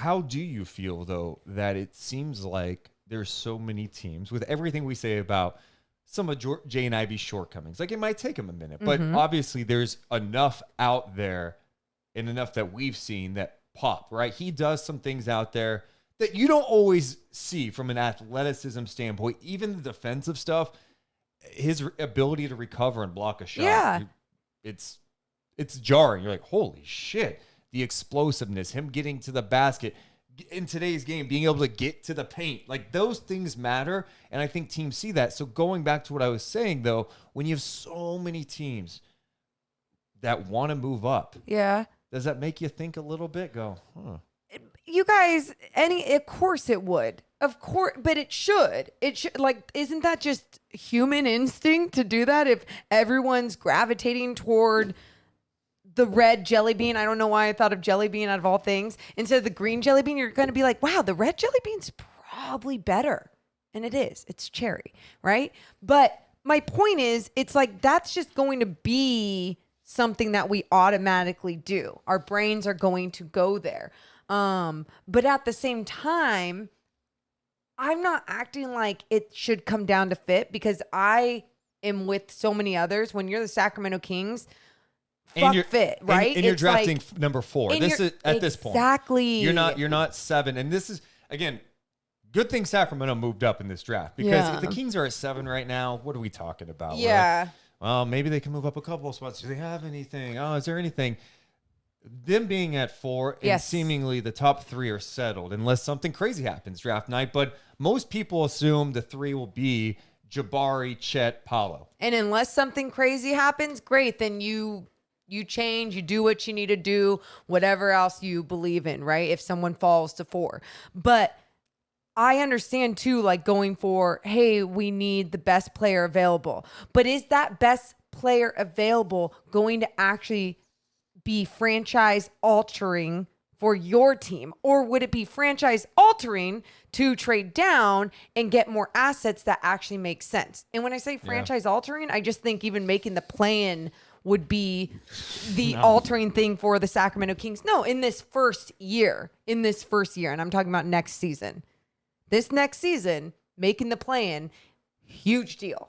how do you feel, though, that it seems like there's so many teams with everything we say about some of Jaden Ivey's shortcomings? Like, it might take him a minute, but obviously there's enough out there and enough that we've seen that pop, right? He does some things out there that you don't always see from an athleticism standpoint. Even the defensive stuff, his ability to recover and block a shot, it's jarring. You're like, holy shit. The explosiveness, him getting to the basket in today's game, being able to get to the paint, like those things matter. And I think teams see that. So going back to what I was saying, though, when you have so many teams that want to move up, does that make you think a little bit? Go, You guys, of course it would. Of course, but it should. Like, isn't that just human instinct to do that? If everyone's gravitating toward the red jelly bean, I don't know why I thought of jelly bean out of all things, instead of the green jelly bean, you're going to be like, wow, the red jelly bean's probably better. And it is. It's cherry, right? But my point is, it's like that's just going to be something that we automatically do. Our brains are going to go there. But at the same time, I'm not acting like it should come down to fit, because I am with so many others. When you're the Sacramento Kings, fit, right? And you're drafting number 4. This is at this point. Exactly. You're not 7. And this is, again, good thing Sacramento moved up in this draft, because if the Kings are at 7 right now, what are we talking about? Yeah. Well, maybe they can move up a couple of spots. Do they have anything? Oh, is there anything? Them being at 4 and seemingly the top 3 are settled unless something crazy happens draft night. But most people assume the 3 will be Jabari, Chet, Paolo. And unless something crazy happens, great, then you change, you do what you need to do, whatever else you believe in, right? If someone falls to 4. But I understand too, like going for, hey, we need the best player available. But is that best player available going to actually be franchise altering for your team? Or would it be franchise altering to trade down and get more assets that actually make sense? And when I say franchise altering, I just think even making the plan would be the altering thing for the Sacramento Kings. No, in this first year, and I'm talking about next season. This next season, making the plan, huge deal.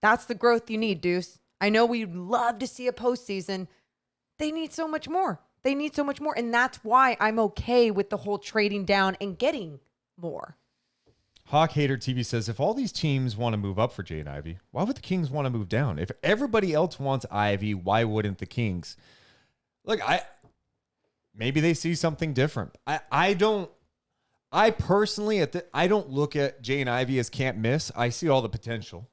That's the growth you need, Deuce. I know we'd love to see a postseason. They need so much more. And that's why I'm okay with the whole trading down and getting more. Hawk Hater TV says, if all these teams want to move up for Jaden Ivey, why would the Kings want to move down? If everybody else wants Ivey, why wouldn't the Kings? Look, maybe they see something different. I personally, I don't look at Jaden Ivey as can't miss. I see all the potential.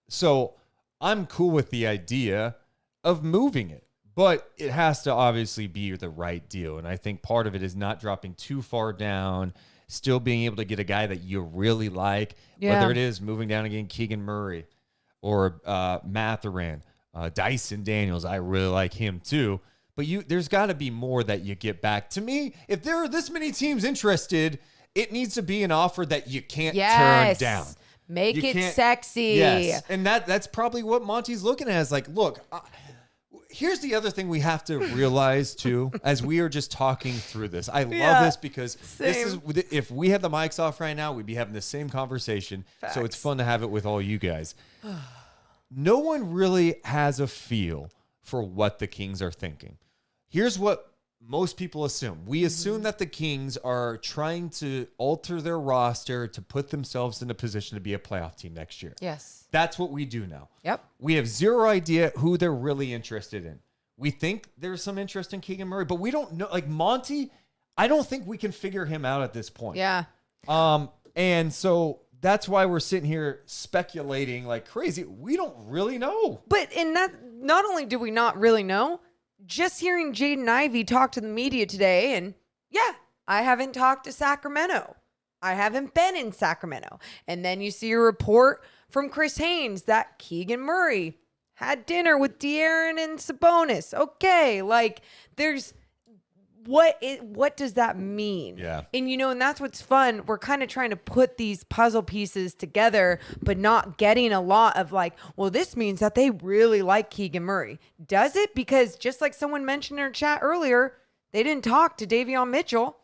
So I'm cool with the idea of moving it. But it has to obviously be the right deal. And I think part of it is not dropping too far down, still being able to get a guy that you really like, whether it is moving down again, Keegan Murray or Mathurin, Dyson Daniels. I really like him too. But there's got to be more that you get back. To me, if there are this many teams interested, it needs to be an offer that you can't turn down. Make it sexy. Yes. And that's probably what Monty's looking at is like, look, here's the other thing we have to realize too, as we are just talking through this. I love this because if we had the mics off right now, we'd be having the same conversation. Facts. So it's fun to have it with all you guys. No one really has a feel for what the Kings are thinking. Here's what most people assume. We assume that the Kings are trying to alter their roster to put themselves in a position to be a playoff team next year. Yes. That's what we do now. Yep. We have zero idea who they're really interested in. We think there's some interest in Keegan Murray, but we don't know. Like Monty, I don't think we can figure him out at this point. Yeah. And so that's why we're sitting here speculating like crazy. We don't really know. But not only do we not really know, just hearing Jaden Ivey talk to the media today, and I haven't talked to Sacramento. I haven't been in Sacramento. And then you see a report from Chris Haynes that Keegan Murray had dinner with De'Aaron and Sabonis. Okay, like there's what does that mean? Yeah. And and that's what's fun. We're kind of trying to put these puzzle pieces together, but not getting a lot of like, well, this means that they really like Keegan Murray. Does it? Because just like someone mentioned in our chat earlier, they didn't talk to Davion Mitchell.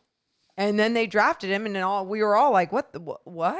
And then they drafted him, and then we were all like, what? What?